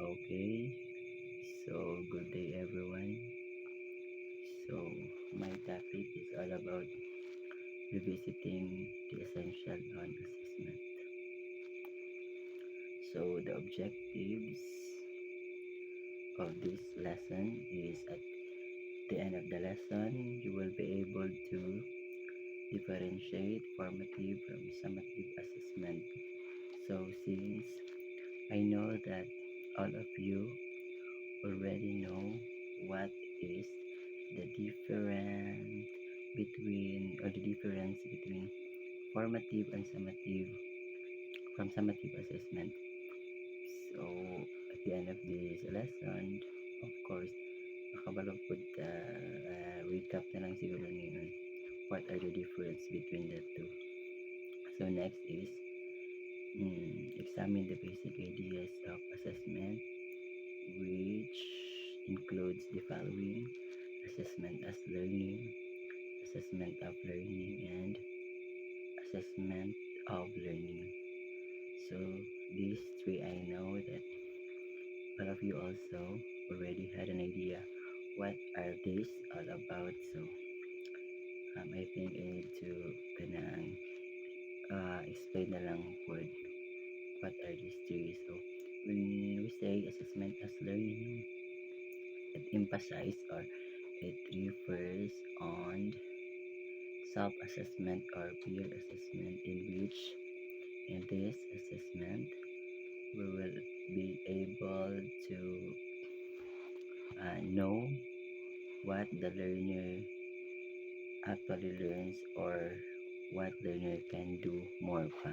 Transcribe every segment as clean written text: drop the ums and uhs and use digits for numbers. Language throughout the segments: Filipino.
Okay, so good day everyone. So my topic is all about revisiting the essential on assessment. So the objectives of this lesson is at the end of the lesson you will be able to differentiate formative from summative assessment. So since I know that all of you already know what is the difference between formative and summative from summative assessment. So at the end of this lesson, of course, makabalog po recap na lang siguro ngayon. What are the difference between the two? So next is examine the basic ideas of assessment, which includes the following: assessment as learning, assessment of learning, and assessment of learning. So these three, I know that all of you also already had an idea what are these all about. So I think I need to kanang explain na lang what are these three. So when we say assessment as learning, it emphasizes or it refers on self-assessment or peer assessment, in which in this assessment we will be able to know what the learner actually learns or what learner can do more pa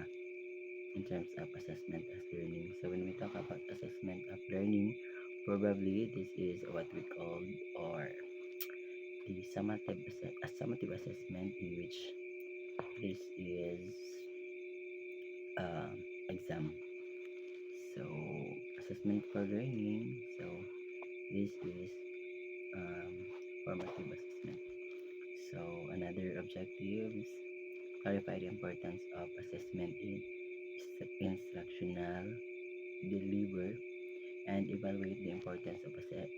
in terms of assessment as learning. So when we talk about assessment of learning, probably this is what we call or the summative assessment, in which this is exam. So assessment for learning, so this is um, formative assessment. So another objective is clarify the importance of assessment in instructional deliver and evaluate the importance of assessment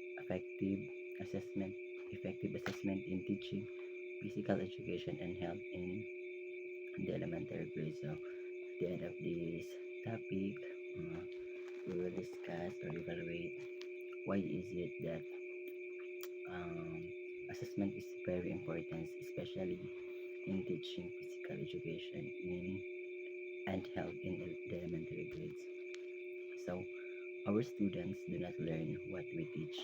effective assessment in teaching physical education and health in the elementary grade. So at the end of this topic, we will discuss or evaluate why is it that assessment is very important, especially in teaching physical education in and health in the elementary grades. So our students do not learn what we teach.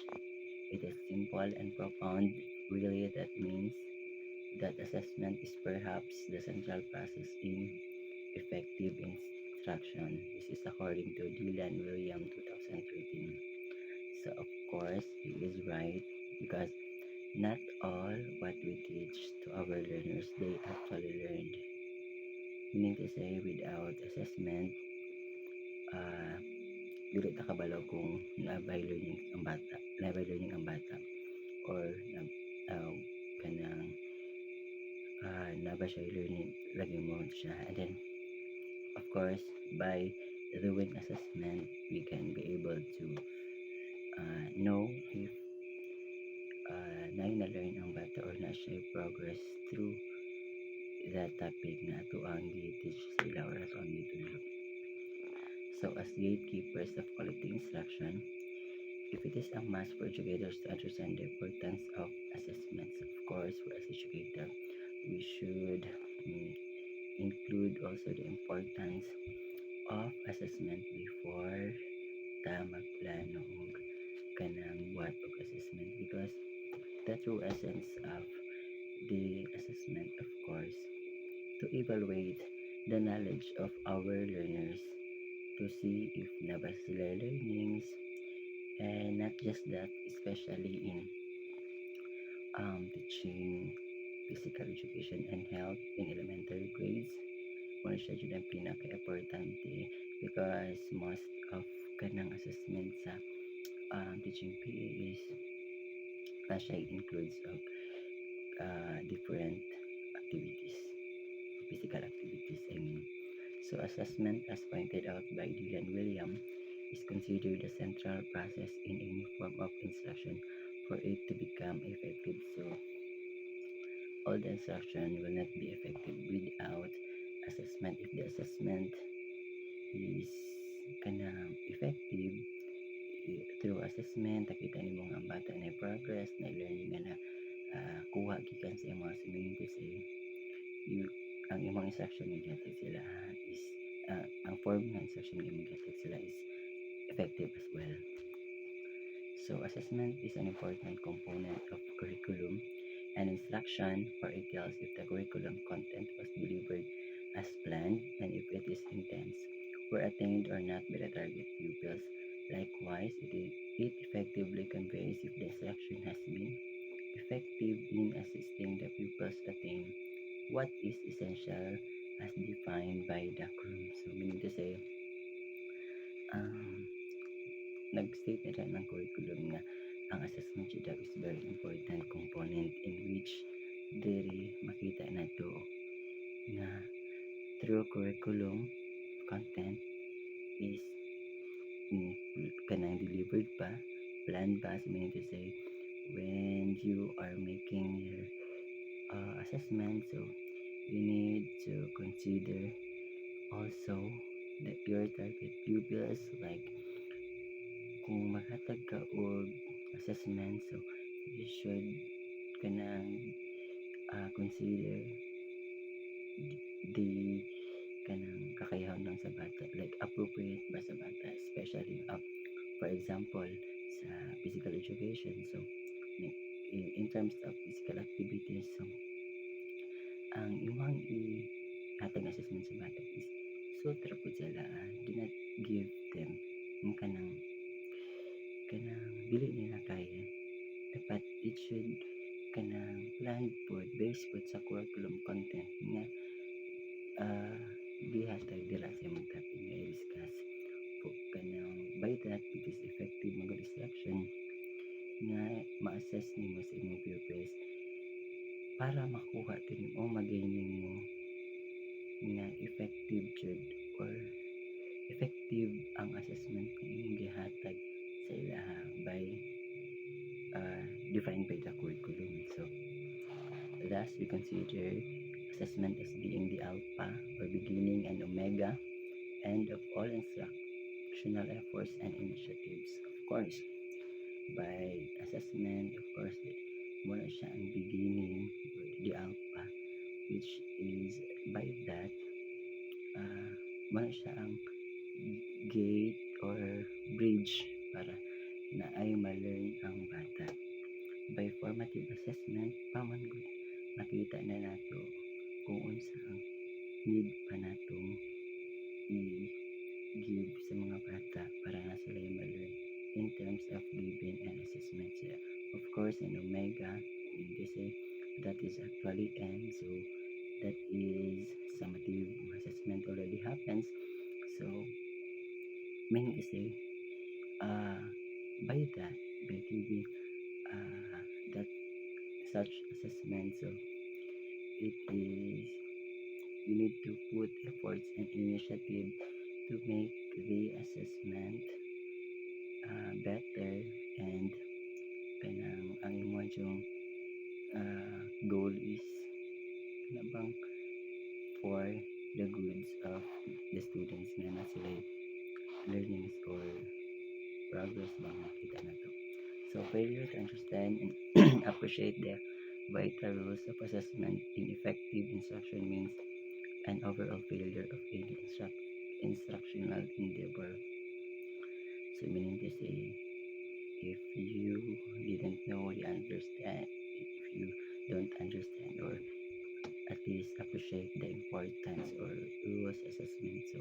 It is simple and profound. Really, that means that assessment is perhaps the central process in effective instruction. This is according to Dylan William 2013. So of course, he is right, because not all what we teach to our learners they actually learned. Meaning to say, without assessment, dili ta kabalo kung na-by learning ang bata, or kanang na ba siya learning lagi mo siya. And then of course, by doing assessment, we can be able to know if na-learn ang bata or na siya progress through that topic na ato ang gi-teach sila or ato ang gitudlo. So as gatekeepers of quality instruction, if it is a must for educators to understand the importance of assessments, of course, for as educator, we should include also the importance of assessment before ta magplano og kanang buhat og assessment, because the true essence of the assessment, of course, to evaluate the knowledge of our learners, to see if na ba sila learnings, and not just that, especially in teaching physical education and health in elementary grades. Muna siya dyan ang pinaka-importante, because most of kanang assessment sa teaching PE is siya includes of different activities, physical activities, I mean. So assessment, as pointed out by Dylan William, is considered the central process in any form of instruction for it to become effective. So all the instruction will not be effective without assessment. If the assessment is kana effective, through assessment nakita nimo nga ang bata na progress na learning nga na kuha gikan sa imong meaning to say you ang imong instruction nga gihatag sila is ang form ng instruction nga imong gihatag sila is effective as well. So assessment is an important component of curriculum and instruction, for it tells if the curriculum content was delivered as planned and if it is intense were attained or not by the target pupils. Likewise, it effectively conveys if the instruction has been effective in assisting the pupils attain what is essential as defined by the curriculum. So meaning to say, nag-state na dyan ng curriculum na ang assessment siya daw is very important component in which diri makita na to na through curriculum content is kanang delivered pa, planned pa, so meaning to say when you are making your assessment, so you need to consider also that your target pupils, like kung maghatag ka og assessment, so you should kanang consider the kanang kakayahan lang sa bata, like appropriate ba sa bata, especially for example sa physical education. So in terms of physical activities, so ang imong ihatag assessment sa bata is so trapod sila, do not give them yung kanang dili nila kaya. Dapat it should kanang planned po based po sa curriculum content nga gihatag dila sa imong topic nga i-discuss po kanang by that it is effective mga instruction nga ma-assess nimo sa imong pupils para makuha din o magainin mo na effective jud or effective ang assessment kung imong gihatag sa ilaha by defined by the curriculum. So thus we consider assessment as being the alpha or beginning and omega end of all instructional efforts and initiatives. Of course, by assessment, of course, muna siya ang beginning or the alpha, which is by that muna siya ang gate or bridge para na ay ma-learn ang bata. By formative assessment, pamanggod nakita na nato kung unsa ang need pa natong i-give sa mga bata para na sila ma-learn in terms of giving and assessment. So, of course, in omega, they say that is actually M, so that is summative assessment already happens. So meaning to say by that, by giving that such assessment, so it is you need to put efforts and initiative to make the assessment better, and kanang ang imong goal is kanabang for the goods of the students nga na sila learning or progress bang makita na to. So failure to understand and appreciate the vital rules of assessment in effective instruction means an overall failure of any instructional endeavor. So meaning to say, if you didn't know, you understand, if you don't understand or at least appreciate the importance or rules assessment, so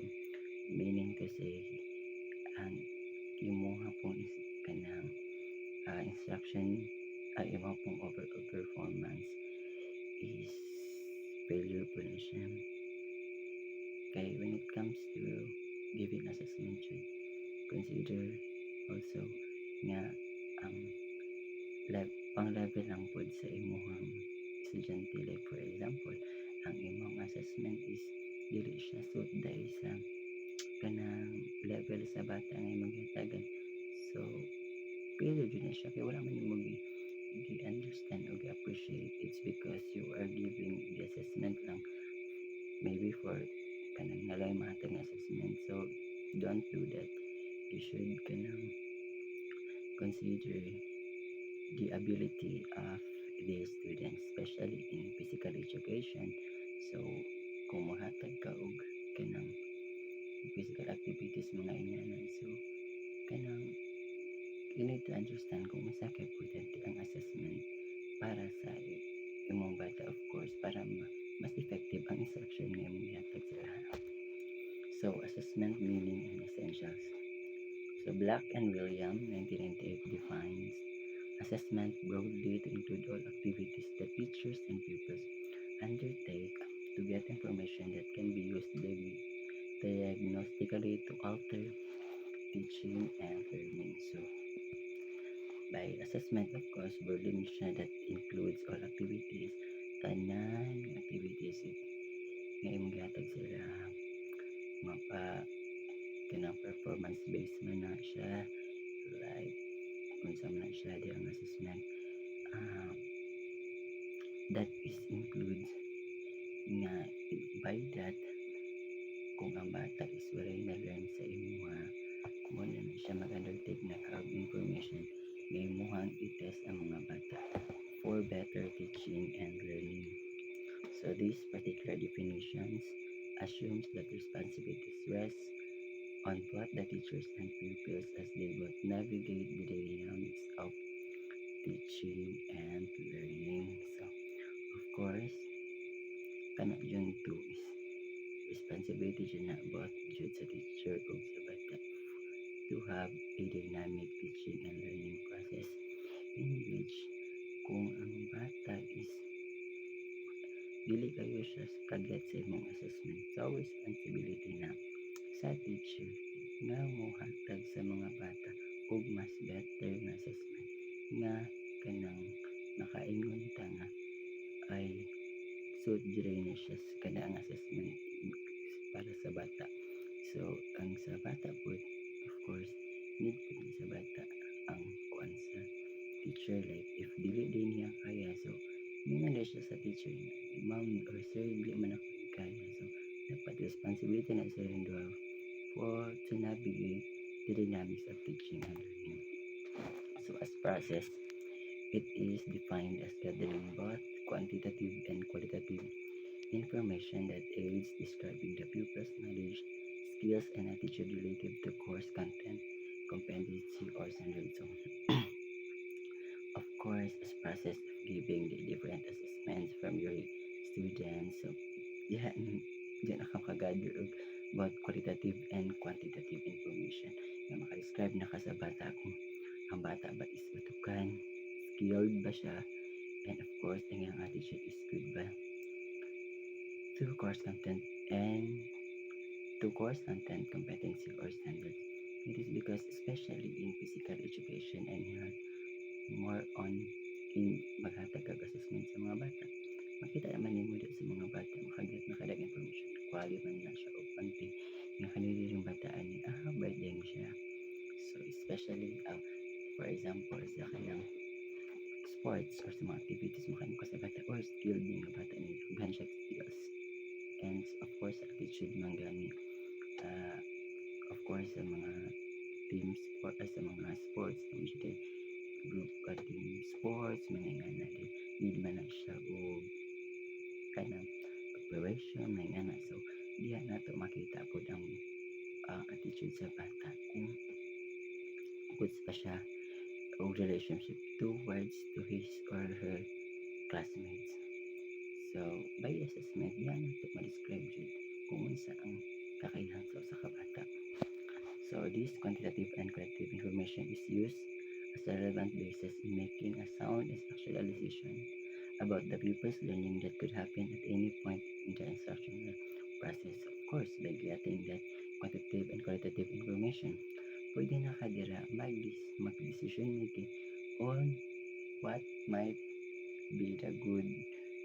meaning to say ang imuha pong kanang instruction ay imuha pong overall performance is failure po na siya. Kaya when it comes to giving assessment, consider also nga ang pang level lang po sa imuhang estudyante. Like for example, ang imong assessment is dili siya suit dahil sa kanang level sa bata nga imong gihatagan. So failure jud na siya kay wala man nimo gi-understand o gi-appreciate. It's because you are giving the assessment lang maybe for kanang nalay mahatag nga assessment. So don't do that. You should kanang consider the ability of the students, especially in physical education. So kung mohatag ka og kanang physical activities mga ingana, so kanang you need to understand kung unsa ka important ang assessment para sa imong bata, of course, para mas effective ang instruction nga imong gihatag sa lahat. So assessment meaning and essentials. So Black and William 1998 defines assessment broadly to include all activities that teachers and pupils undertake to get information that can be used diagnostically to alter teaching and learning. So by assessment, of course, broadly means that includes all activities, tanan activities nga imong gihatag sila mapa kanang performance based man na siya, like unsa man siya di ang assessment that is includes nga by that kung ang bata is walay na-learn sa imuha mo na siya mag-undertake na kaag information nga imuhang i-test ang mga bata for better teaching and learning. So these particular definitions assumes that responsibilities rest on both the teachers and pupils as they both navigate the dynamics of teaching and learning. So of course kana dyan to is responsibility dyan na both dyan sa teacher o sa bata to have a dynamic teaching and learning process in which kung ang bata is dili kayo siya kaget sa imong assessment, so responsibility na sa teacher nga mohatag sa mga bata og mas better nga assessment nga kanang makaingon ta nga ay suit dire na siya sa kada ang assessment para sa bata. So ang sa bata po, of course, need po sa bata ang kuan sa teacher, like if dili din niya kaya, so mingon siya sa teacher na ma'am or sir dili man ako kaya, so dapat responsibility na sa ilang duha for to navigate the dynamics of teaching and learning. So as process, it is defined as gathering both quantitative and qualitative information that aids describing the pupil's knowledge, skills, and attitude related to course content, competency, or standards. So, of course, as process of giving the different assessments from your students, so yan nakakagather of both qualitative and quantitative information na makadescribe na ka sa bata kung ang bata ba is matukan, skilled ba siya, and of course, ang iyang attitude is good ba to course content and to course content, competency, or standards. It is because especially in physical education and health, more on in maghatag kag assessment sa mga bata. Makita naman nimo sa mga bata, makagat na kadag information, quali man na siya o panti nga kanili ring bataan ni bright din siya. So especially for example sa kanang sports or sa mga activities makain ko sa bata or skilled din nga bata ni handshake skills, and of course attitude man gani of course sa mga team sport sa mga sports usually group team sports mga ingana din need man na siya o kanang preparation mga ingana, so diha nato makita po ang attitude sa bata kung goods pa siya o relationship towards to his or her classmates. So by assessment diha nato ma-describe jud kung unsa ang kakailangan sa usa ka bata. So this quantitative and qualitative information is used as a relevant basis in making a sound instructional decision about the pupil's learning that could happen at any point in the instructional process. Of course, by getting that quantitative and qualitative information, pwede na ka dira mag-decision making on what might be the good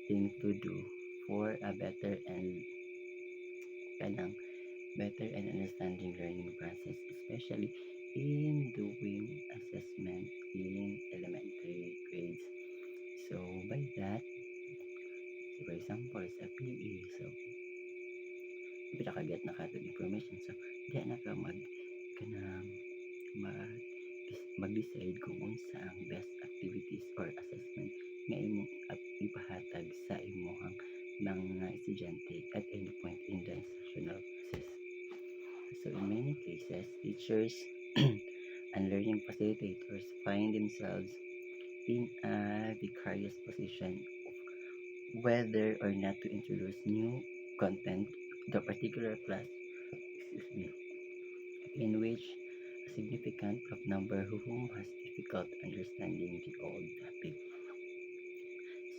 thing to do for a better and kanang better and understanding learning process, especially in doing assessment in elementary grades. So by that, so for example, sa PE, so pinakaget na katong information. So di na ka kanang mag mag-decide kung unsa ang best activities or assessment nga imong ipahatag sa imong mga estudyante at any point in the instructional process. So in many cases, teachers and learning facilitators find themselves in a precarious position of whether or not to introduce new content to a particular class, excuse me, in which a significant of number whom has difficult understanding the old topic.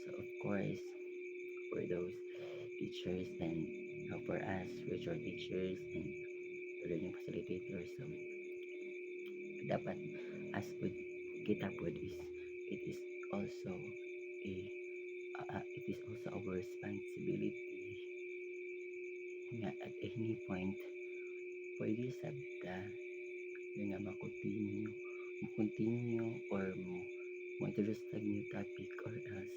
So of course, for those teachers and for us, which are teachers and learning facilitators, so dapat as pud kita pud is it is also it is also our responsibility nga at any point pwede sabta nga mag-continue or mo-introduce tag new topic or else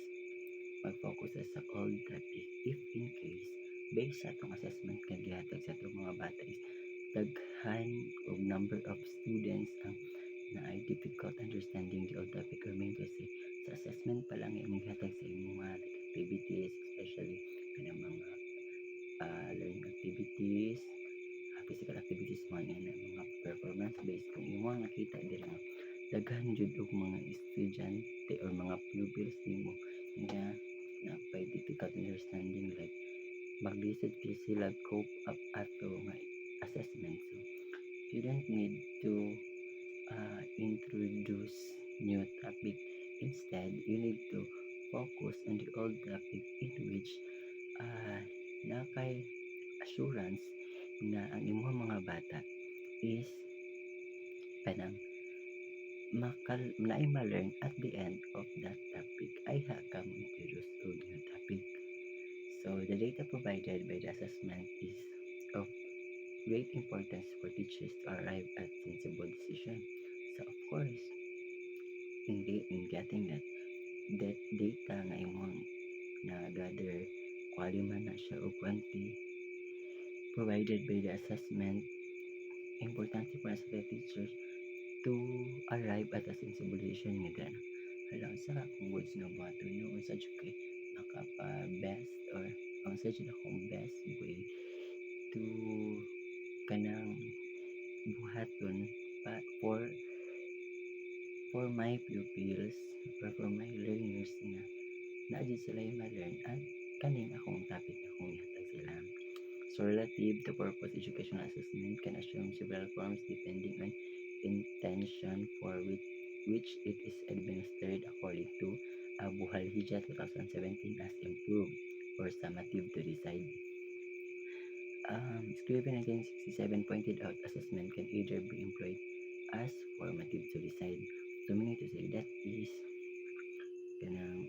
mag-focus sa old topic if in case based sa atong assessment nga gihatag sa atong mga bata is daghan og number of students ang na ay difficult understanding the old topic or main kasi sa assessment pa lang imong gihatag sa imong mga activities, especially kanang mga learning activities, physical activities, mga performance based kung imo nakita dira daghan jud og mga estudyante or mga pupils nimo nga napay difficult understanding like maglisod sila cope up ato nga assessment. So you don't need to introduce new topic. Instead, you need to focus on the old topic in which nakay assurance na ang imong mga bata is kanang naay ma-learn at the end of that topic ay hakang introduce to new topic. So the data provided by the assessment is of great importance for teachers to arrive at sensible decision. So of course, in getting that data nga imong na-gather, quali man na siya o quantity provided by the assessment, importante po na sa teachers to arrive at a sensible decision nga gana. Hala, sa akong words nga buhato no, unsa jud kay makapa-best or unsa jud akong best way to kanang buhaton pa for my pupils or for my learners nga naa jud sila ma-learn at kaning akong topic akong ihatag sila. So relative to purpose, educational assessment can assume several forms depending on intention for which it is administered according to Abu Hal-Hijja 2017 as improved or summative to decide. Scriven 1967 pointed out assessment can either be employed as formative to decide. So meaning to say that is kanang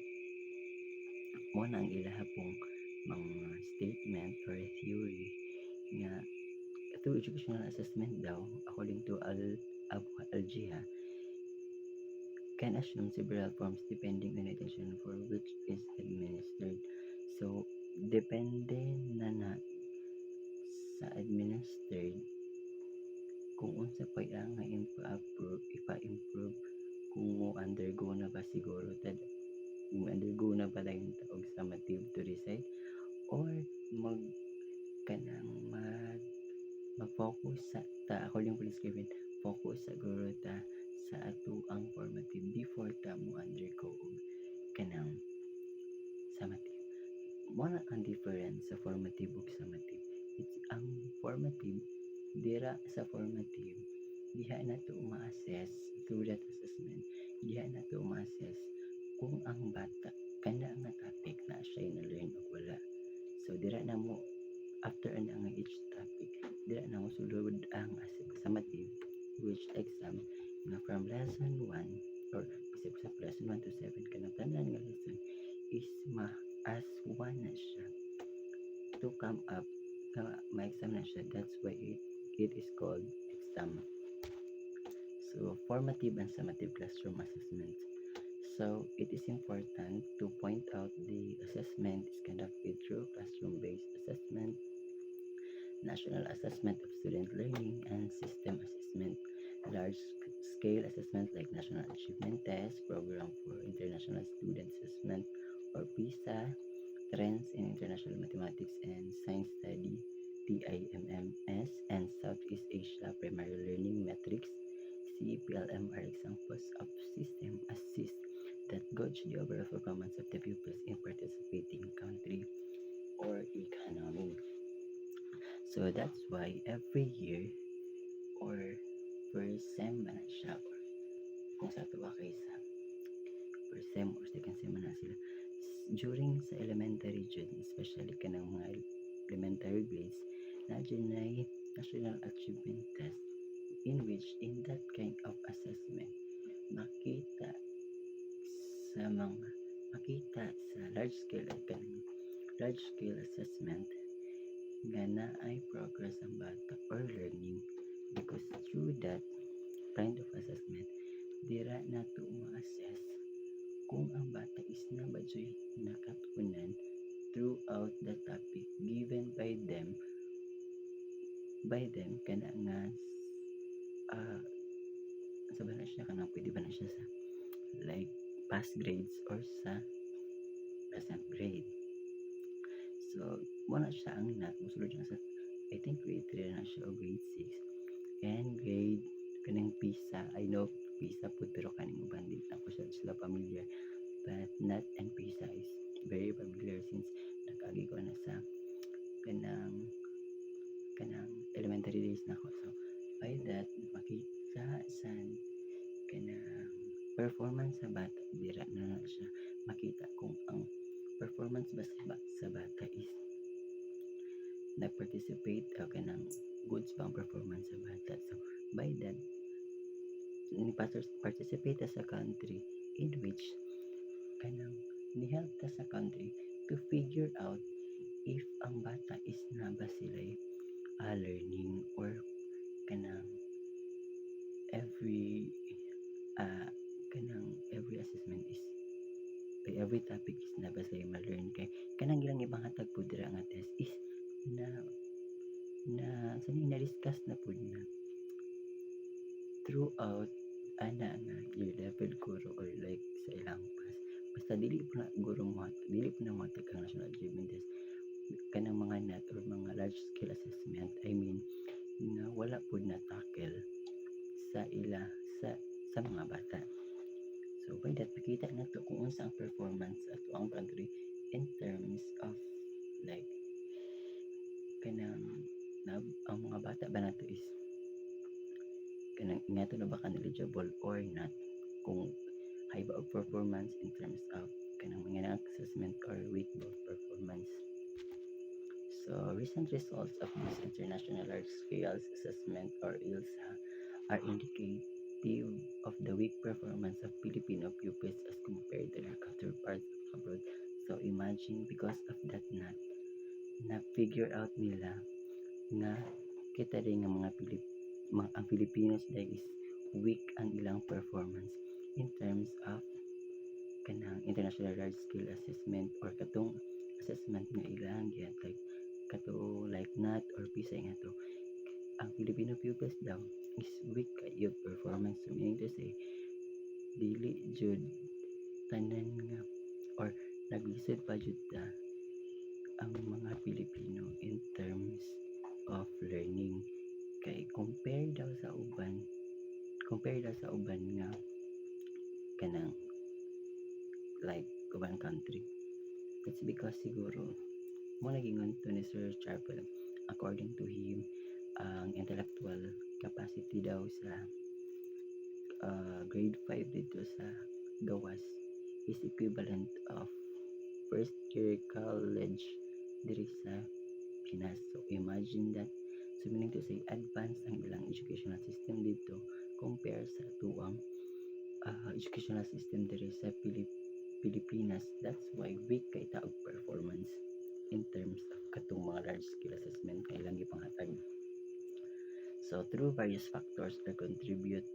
mo na ang ilaha pong mga statement or theory nga through educational assessment daw according to Abu Al-Jiha can assume several forms depending on the intention for which is administered. So depende na sa administered kung unsa pa nga ipa-improve kung mo undergo na ba siguro undergo na ba tayong taog summative to decide or mag-focus sa according to prescribed focus siguro ta sa ato ang formative before ta mo undergo kanang summative. Mo na ang difference sa formative ug summative. It's ang formative dira sa formative diha na to ma-assess through that assessment, diha na to ma-assess kung ang bata kana nga topic na siya na-learn o wala. So dira na mo after ang each topic dira na mo sulod ang summative which exam na from lesson 1 or sa lesson 1 to 7 kanang tanan nga lesson is as one na siya to come up ma-exam na siya. That's why it is called exam. So, formative and summative classroom assessment. So, it is important to point out the assessment is conducted through classroom-based assessment, national assessment of student learning, and system assessment. Large-scale assessment like National Achievement Test, Program for International Student Assessment, or PISA, Trends in International Mathematics and Science Study, TIMMS, and Southeast Asia Primary Learning Metrics, CPLM are examples of system assist that gauge the overall performance of the pupils in participating country or economy. So that's why every year or first sem man siya or kung sa tuwa kay sa first sem or second sem na sila during sa elementary dyan, especially kanang mga elementary grades, na dyan ay national achievement test in which in that kind of assessment makita sa large scale assessment nga na ay progress ang bata or learning because through that kind of assessment dira nato ma-assess kung ang bata is nabadyoy nakatunan throughout the topic given by them kana nga sa ba na siya kanang pwede ba na siya sa like past grades or sa present grade. So wala siya ang musulod siya sa I think grade 3 na siya o grade 6 and grade kanang PISA. I know PISA po pero kaning bandit na ko sila familiar but not and PISA is very familiar since nakagi ko na sa kanang elementary days na ko. So by that makita sa kanang performance sa bata dira na siya makita kung ang performance ba sa bata is nag-participate o kanang goods ba ang performance sa bata. So by that participate sa country in which kanang ni-help ta sa country to figure out if ang bata is na ba sila learning or kanang every every assessment is every topic is na ba sila ma-learn kay kanang ilang ibang hatag po dira nga test is na discuss na po na throughout ana nga year level guro or like sa ilang pass basta dili po na matag ang national achievement test kanang mga NAT or mga large scale assessment na wala po na tackle sa mga bata. So by that makita na to kung unsa ang performance ato ang country in terms of like kanang ang mga bata ba nato is kanang nato na ba eligible or not kung high ba og performance in terms of kanang mga assessment or weak ba performance. So recent results of this international large scale assessment or ILSA are indicative of the weak performance of Filipino pupils as compared to their counterparts abroad. So imagine because of that na figure out nila nga kita rin nga ang Filipinos dahil is weak ang ilang performance in terms of kanang international large scale assessment or katong assessment nga ilang gihatag kato like NAT or PISA nga to ang Filipino pupils daw is weak kayo performance. So meaning to say dili jud tanan nga or naglisod pa jud ta ang mga Pilipino in terms of learning kay compare daw sa uban nga kanang like uban country. That's because siguro mo nagingon to ni Sir Chapel according to him ang intellectual capacity daw sa grade 5 dito sa gawas is equivalent of first year college diri sa Pinas. So imagine that. So meaning to say advanced ang ilang educational system dito compare sa tuwang educational system diri sa Pilipinas. That's why weak kay taog performance in terms of katong mga large-scale assessment kay ilang gipanghatag. So, through various factors that contribute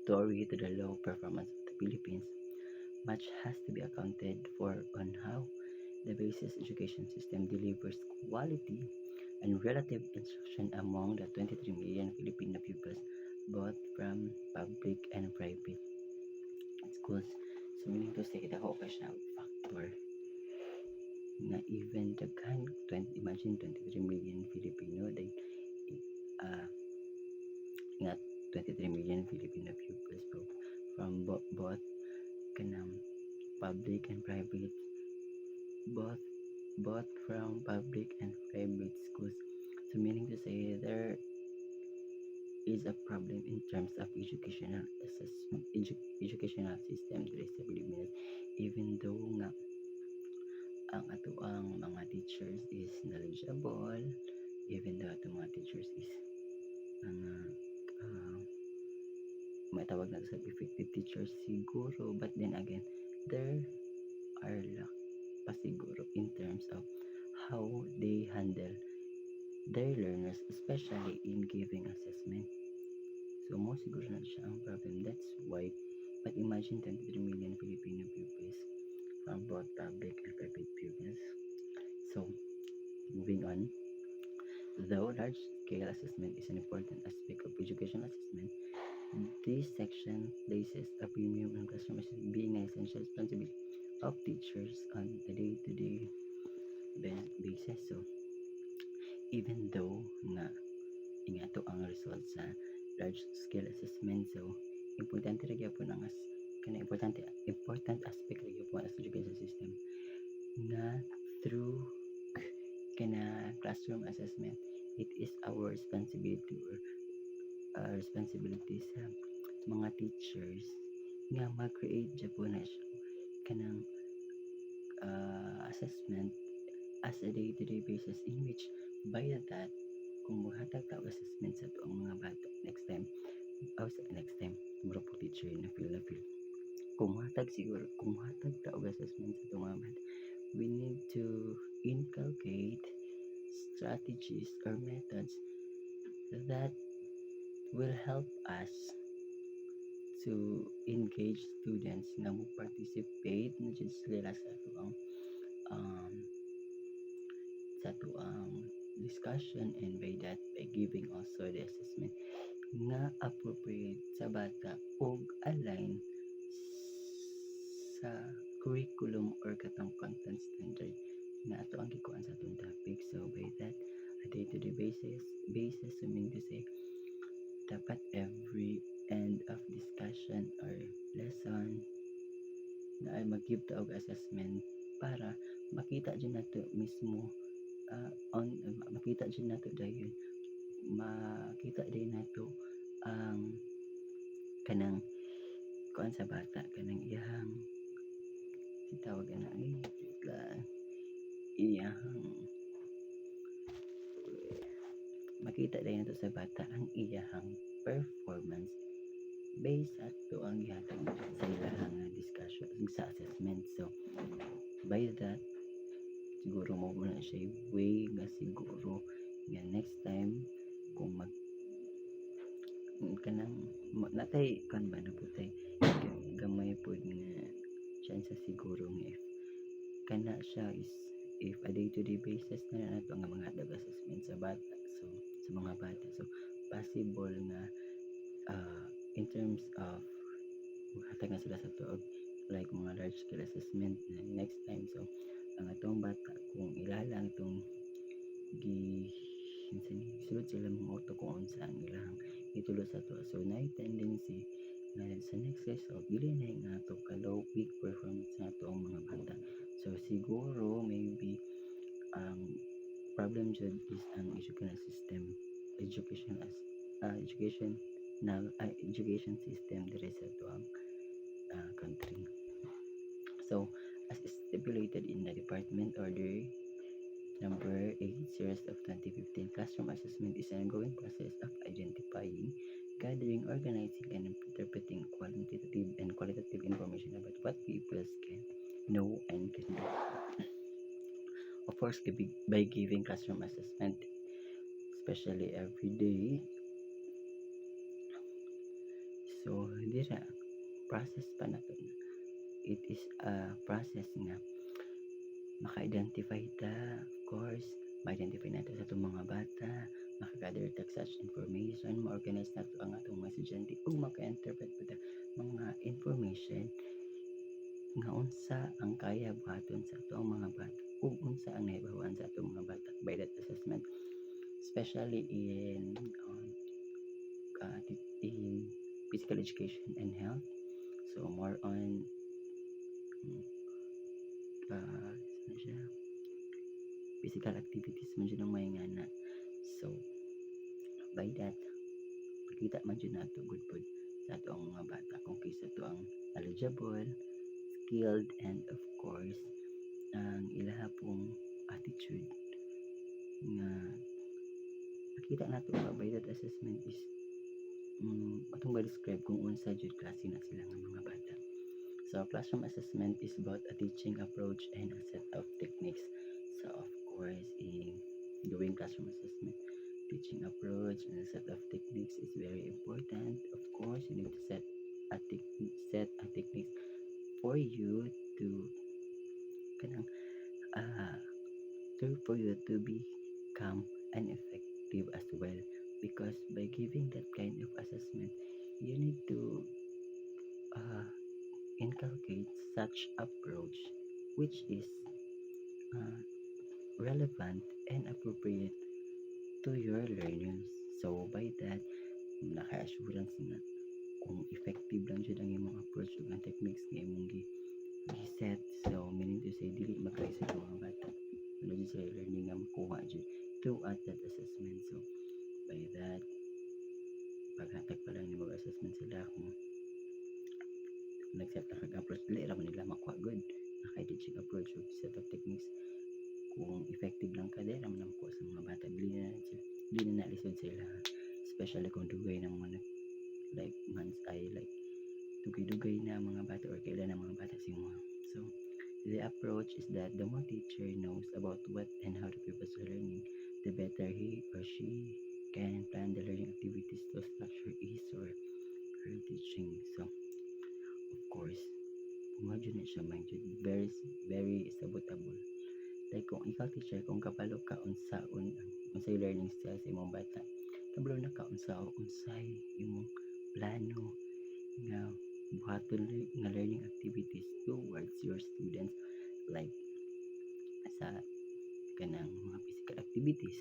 to the low performance of the Philippines, much has to be accounted for on how the basic education system delivers quality and relative instruction among the 23 million Filipino pupils, both from public and private schools. So, meaning to say, dako pa siya factor na even imagine 23 million Filipino, then uh, nga 23 million Filipino pupils from both kanang public and private, both from public and private schools. So meaning to say there is a problem in terms of educational assessment, educational system diri sa Pilipinas, even though nga ang ato ang mga teachers is knowledgeable, even though ato mga teachers is mga matawag na sa effective teachers siguro, but then again there are lack pa siguro in terms of how they handle their learners, especially in giving assessment. So mo siguro na siya ang problem. That's why, but imagine 23 million Filipino pupils from both public and private pupils. So moving on, though large-scale assessment is an important aspect of educational assessment, this section places a premium on classroom assessment being an essential responsibility of teachers on a day-to-day basis. So, even though nga to ang result sa large-scale assessment, so importante rin po ang important aspect rin po sa education system na through classroom assessment, it is our responsibility or responsibility sa mga teachers nga mag-create po na siya kanang assessment as a day-to-day basis, in which by that kung maghatag ta assessment sa tuong mga bata next time mura po teacher na feel kung hatag ta assessment sa tuong mga bata, we need to inculcate strategies or methods that will help us to engage students na mo participate na dyan sila sa tuang discussion, and by that by giving also the assessment nga appropriate sa bata o align sa curriculum or katong content standard na ato ang gikuan sa atong topic. So by that, a day-to-day basis, so mean to say, dapat every end of discussion or lesson na ay mag-give ta og assessment para makita dyan nato mismo makita dyan nato dayon ang kanang kuan sa bata, kanang iyahang tawag na makita dayon nato sa bata ang iyahang performance based ato ang gihatag sa ilahang discussion sa assessment. So by that siguro mo na siya way nga siguro nga next time kung kanang natay kan ba na putay gamay po nga chance siguro nga if kana siya is if a day-to-day basis na nato nga mga assessment sa bata, so sa mga bata, so possible na in terms of hatag na sila sa tuog like mga large scale assessment na next time. So ang atong bata kung ilalang itong sulod sila mga auto kung unsa ang ilang itulo sa to, so na tendency na sa next result dili na nga to kalaw weak performance na to ang mga bata. So siguro maybe ang problem jud is ang educational system, education system diri sa tuang country. So as stipulated in the Department Order Number 8 Series of 2015, classroom assessment is an ongoing process of identifying, gathering, organizing, and interpreting quantitative and qualitative information about what pupils can know and can do. Of course, by giving classroom assessment, especially every day. So dira process pa na to. It is a process nga maka-identify ta, of course, ma-identify natin sa itong mga bata, maka-gather tag such information, ma-organize nato ang atong mga estudyante ug maka-interpret pa ta mga information nga unsa ang kaya buhaton sa atong mga bata ug unsa ang nahibawan sa atong mga bata by that assessment, especially in physical education and health. So more on ano siya, physical activities man dyan ang mayngana. So by that makita man dyan nato good pod sa ato ang mga bata kung kisa to ang knowledgeable, skilled, and of course ang ilaha pong attitude nga makita nato by that assessment is atong ba-describe kung unsa jud klase na sila nga mga bata. So classroom assessment is about a teaching approach and a set of techniques. So of course, in doing classroom assessment, teaching approach and a set of techniques is very important. Of course, you need to set a technique for you to for you to become an effective as well. Because by giving that kind of assessment, you need to inculcate such approach which is relevant and appropriate to your learners. So by that, naka-assurance na kung effective lang dyan ang imong approach ug ang techniques nga imong gi-set. So meaning to say, dili makaisa sa mga bata ano dyan sila learning nga makuha dyan throughout that assessment. So by that, paghatag pa lang ni mag-assessment sila kung nag-set na kag-approach, dili raman nila makuha good naka-teaching approach ug set of techniques. Kung effective lang ka, dili raman makuha sa mga bata, dili na nalisod sila, especially kung dugay ng mga like man's eye, like dugay-dugay na mga bata or kailan na mga bata simuha. So the approach is that the more teacher knows about what and how the pupils are learning, the better he or she can plan the learning activities to structure his or her teaching. So of course, imagine na siya mind yun, very sabotable. Like kung ikaw teacher, kung kapalo ka unsay learning style sa imong bata, kabalo na ka unsay imong plano nga buhaton nga learning activities towards your students, like sa kanang mga physical activities.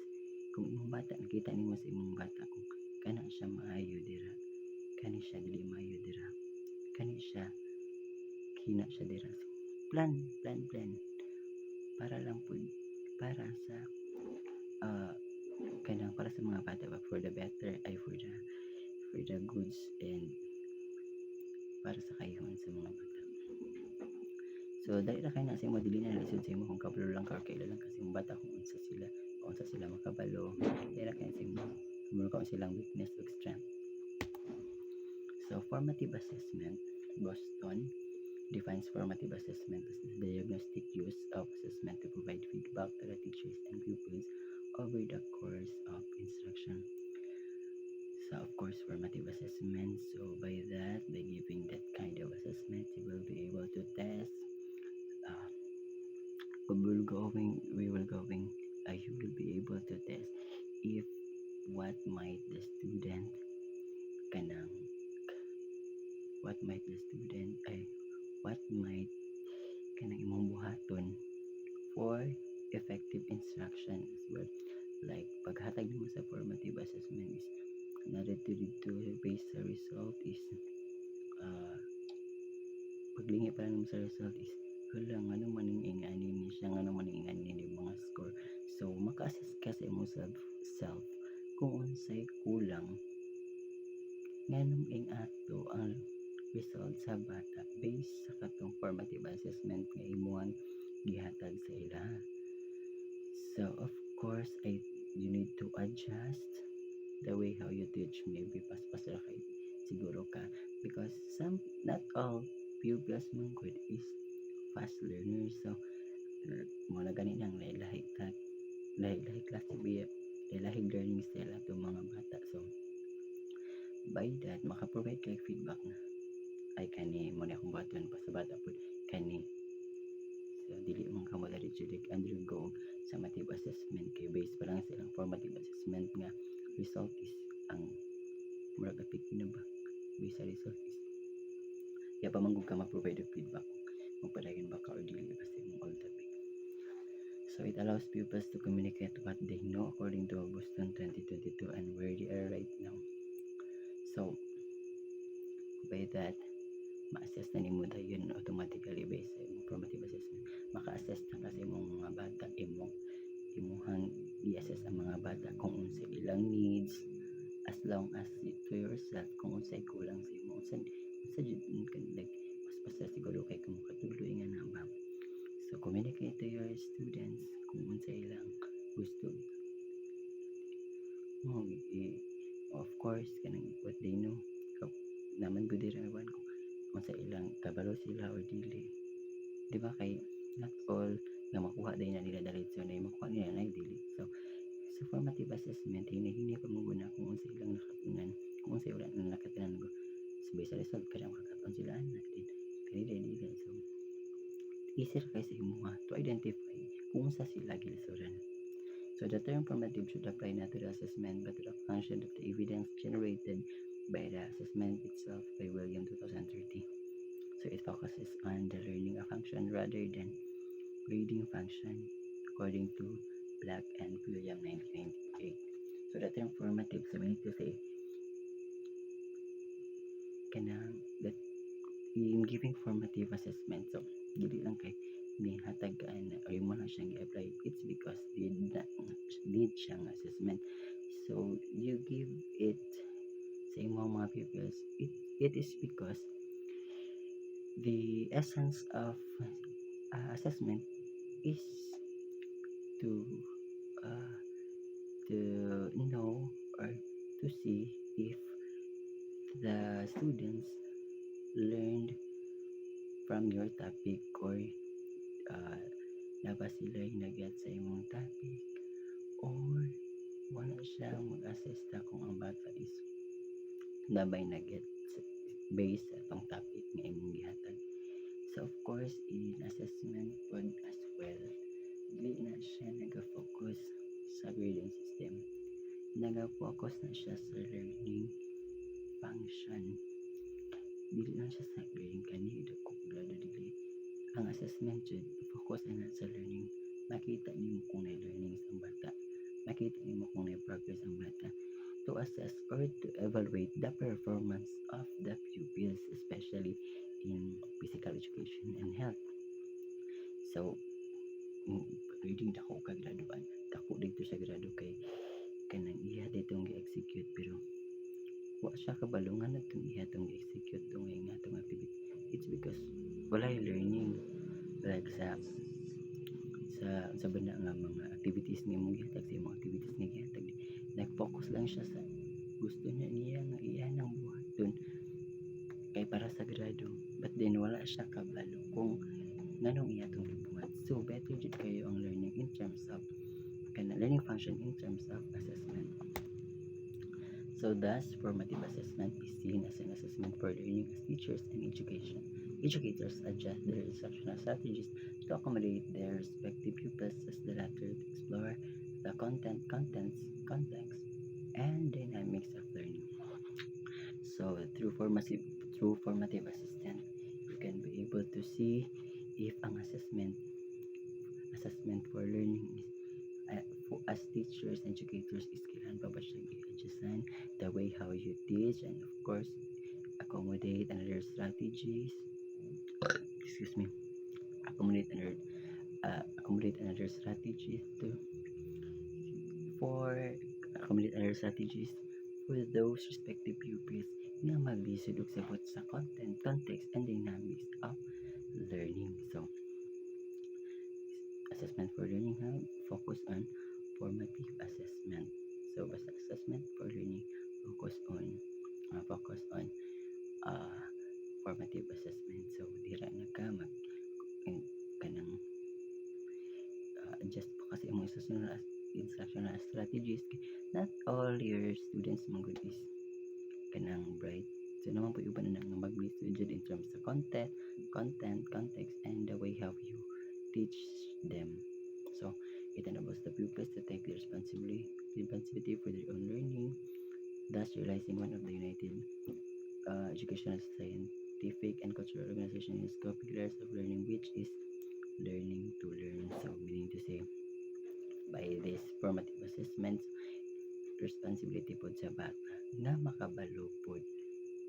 Kung imong bata, nakita nimo sa imong bata kung kana siya maayo dira, kani siya dili maayo dira, kani siya hina siya dira. So, plan para lang po para sa kanang para sa mga bata, for the better ay for the goods and para sa kayuhan sa mga bata. So dali ra kay na sa imo, dili na lisod sa imo kung kabalo lang ka or kailan lang kasi yung bata kung unsa sila makabalo, dili ra kay sa imo kung kung silang weakness ug strength. So formative assessment, Boston defines formative assessment as the diagnostic use of assessment to provide feedback to the teachers and pupils over the course of instruction. So of course, formative assessment, so by that, by giving that kind of assessment, you will be able to test you will be able to test if what might the student kanang imong buhaton for effective instruction as well. Like paghatag mo sa formative assessment is narito dito based sa result is paglingi pa lang sa result is hala ngano maning ingani ni siya, ngano maning ingani ni mga score. So maka-assess ka sa imong self kung unsay kulang nganong ato ang result sa bata based sa katong formative assessment nga imuhang gihatag sa ila. So of course, you need to adjust the way how you teach. Maybe paspas ra kay siguro ka, because not all pupils man good is fast learners. So mo na gani nang lahi-lahi klase biya, lahi learning style ato mga bata. So by that maka-provide kay feedback na ay kani mo na akong baton pa sa bata pud kani. So dili man ka mo undergo summative assessment kay based pa lang sa ilang formative assessment nga result is ang murag epektibo ba based sa result is ya pa man ka ma-provide og feedback magpadayon ba ka or dili basta imong all topic. So it allows pupils to communicate what they know according to Boston 2022 and where they are right now. So by that ma-assess na nimo dayon automatically based sa imong formative assessment. Maka-assess na kasi imong mga bata imuhang i-assess ang mga bata kung unsa ilang needs as long as to yourself kung unsay kulang sa imo unsa jud like mas basta siguro kay kung makatuloy nga na ba. So communicate to your students kung unsa ilang gusto. Of course kanang what they know naman good ra naman kung sa ilang kabalo sila or dili, di ba kay not all nga makuha din na nila diretso na makuha nila na dili. So formative assessment hini pa mo guna kung unsa ilang nakatunan kung unsa wala na nakatunan ko so based sa result kada makakaton sila na din dili. So easier kay sa imuha to identify kung unsa sila gilisuran. So the term formative should apply not to the assessment but to the function of the evidence generated by the assessment itself by William 2030. So it focuses on the learning of function rather than grading function according to Black and William 1998. So the term formative, so we need to say that in giving formative assessment, so dili lang kay may hatagaan na or mo na siyang i-apply, it's because need siyang assessment. So you give it sa imong mga pupils, it is because the essence of assessment is to know or to see if the students learned from your topic or na ba sila naget sa imong topic or wala siya mag-assess ta kung ang bata is na ba'y naget based sa itong topic nga imong gihatag. So of course in assessment pod as well dili na siya nag-focus sa grading system, nag-focus na siya sa learning function. Dili lang siya sa grading kani dako grado dili. Ang assessment jud focus na sa learning. Makita nimo kung may learning ang bata, makita nimo kung may progress ang bata to assess or to evaluate the performance of the pupils especially in physical education and health. So reading dako ka graduan dako dito sa grado kay kanang iya ditong gi-execute pero wa siya kabalungan na itong iya itong gi-execute itong nga itong activity. It's because wala learning like sa banda nga mga activities ni mong gihatag sa imong activities ni gihatag nag-focus lang siya sa gusto niya nga iya nang buhaton kay para sa grado but then wala siya kabalo kung nganong iya itong gibuhat. So better jud kayo ang learning in terms of learning function in terms of assessment. So thus formative assessment is seen as an assessment for learning as teachers and educators adjust their instructional strategies to accommodate their respective pupils as the latter to explore the contents, context, and dynamics of learning. So through formative assessment, you can be able to see if ang assessment for learning is as teachers and educators is kailan pa ba siya i-adjustan the way how you teach and of course accommodate another strategies accommodate another strategies for those respective pupils nga maglisod og sabot sa content, context, and dynamics of learning. So assessment for learning focus on formative assessment. So basta assessment for learning focus on formative assessment. So dira na ka kanang maka-adjust pa kasi imong instructional strategies. Not all your students mo good is kanang bright. So naman po iba na nga mag-study jud in terms of content, context, and the way how you teach them. So it enables the pupils to take the responsibility for their own learning, thus realizing one of the United Educational, Scientific, and Cultural Organization is core pillars of learning, which is learning to learn. So meaning to say, by this formative assessments, responsibility po sa bata na makabalo po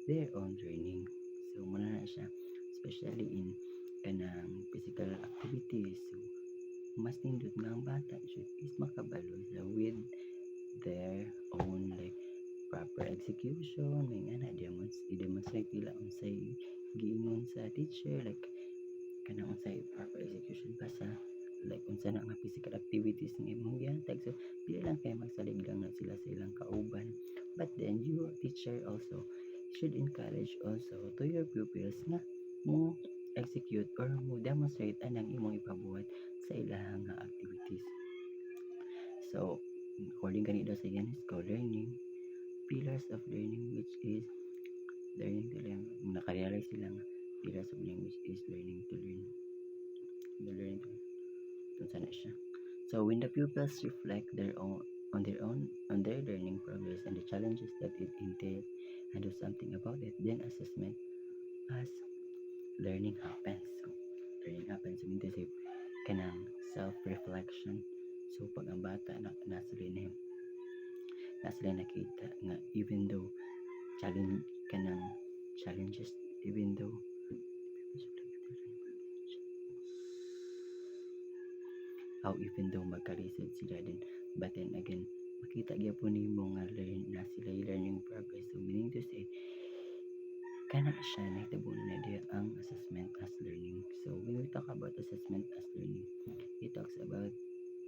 their own learning. So muna na siya, especially in kanang physical activities. So mas nindot nga ang bata is makabalo siya with their own like proper execution, may nga na i-demonstrate nila unsay giingon sa teacher, like kanang unsay proper execution pa sa like unsa na nga physical activities ng imong gihatag. So dili lang kay magsalig lang na sila sa ilang kauban, but then your teacher also should encourage also to your pupils na mo execute or mo demonstrate anang imong ipabuhat sa ilahang activities. So according kanina sa UNESCO learning pillars of learning, which is learning to learn, nakarealize sila nga pillars of learning, which is learning to learn, sana siya. So when the pupils reflect on their learning progress and the challenges that it entails and do something about it, then assessment as learning happens. So learning happens, mean to say kanang self-reflection. So pag ang bata nasa nakita nga even though challenges, even though magkalisod sila din, but then again makita gyapon nimo nga sila learning progress. So meaning to say kana siya nahitabo na diya ang assessment as learning. So when we talk about assessment as learning, it talks about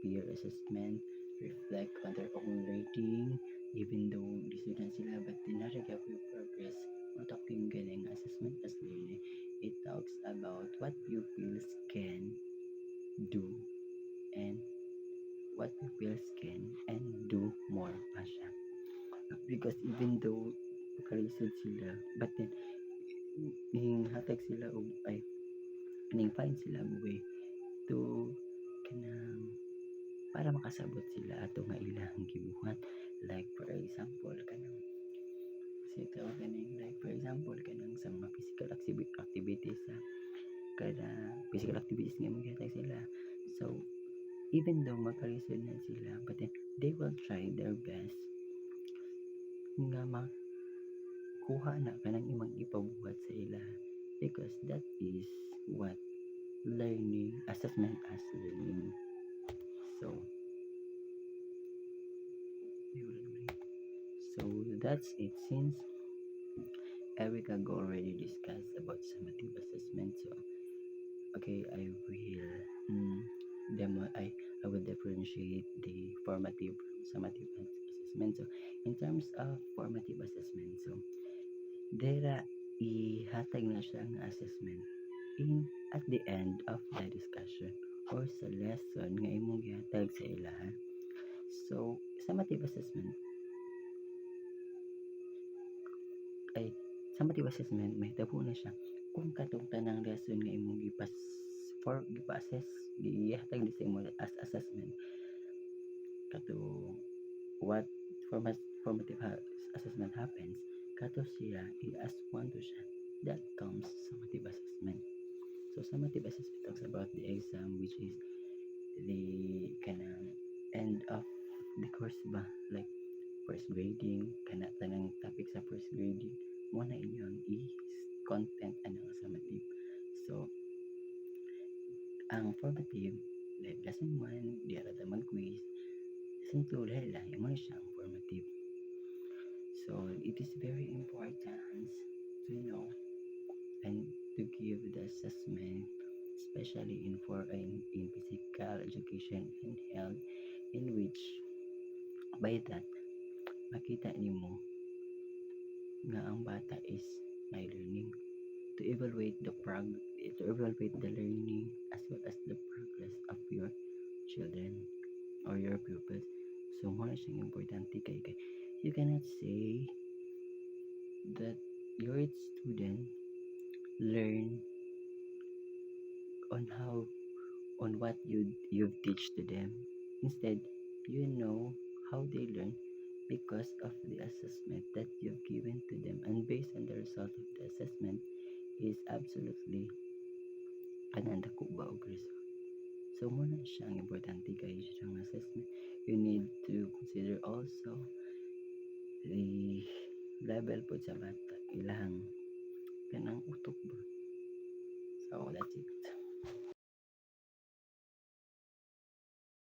peer assessment, reflect on their own rating, even though di student sila but dinaragya po yung progress. Ang talking galing assessment as learning, it talks about what pupils can do and what pupils can and do more pa siya. Because even though makalisod sila, but then hatag sila og find sila way to kanang para makasabot sila ato nga ilang gibuhat. Like for example kanang sa mga physical activities physical activities nga maghatag sila. So even though magkalisod na sila, but then they will try their best nga makuha na kanang imong ipabuhat sa ila, because that is what learning assessment as learning. So that's it. Since Erica go already discussed about summative assessment, so okay, I will differentiate the formative from summative assessment. So in terms of formative assessment, so dera ihatag na siya ang assessment at the end of the discussion or sa lesson nga imong gihatag sa ilahan. So summative assessment mahitabo na siya kung katong tanang lesson nga imong gipa-assess gihatag sa imo as assessment katong what formative assessment happens, kato siya i-as one to siya, that comes summative assessment. So summative assessment talks about the exam, which is the kanang end of the course ba, like first grading, kana tanang topic sa first grading mo na inyong content anang summative. So ang formative like lesson 1 di ara ta mag-quiz, lesson 2 lahi mo na siya ang formative. So it is very important to know and to give the assessment, especially in physical education and health, in which by that makita nimo nga ang bata is may learning, to evaluate the learning as well as the progress of your children or your pupils. So mo na siyang importante kay you cannot say that your student learn on how on what you've teach to them. Instead, you know how they learn because of the assessment that you've given to them, and based on the result of the assessment is absolutely kanang dako ba og result. So mo na siyang importante kayo siyang assessment. You need to consider also the level po sa bata, ilang kanang utok ba. So that's it.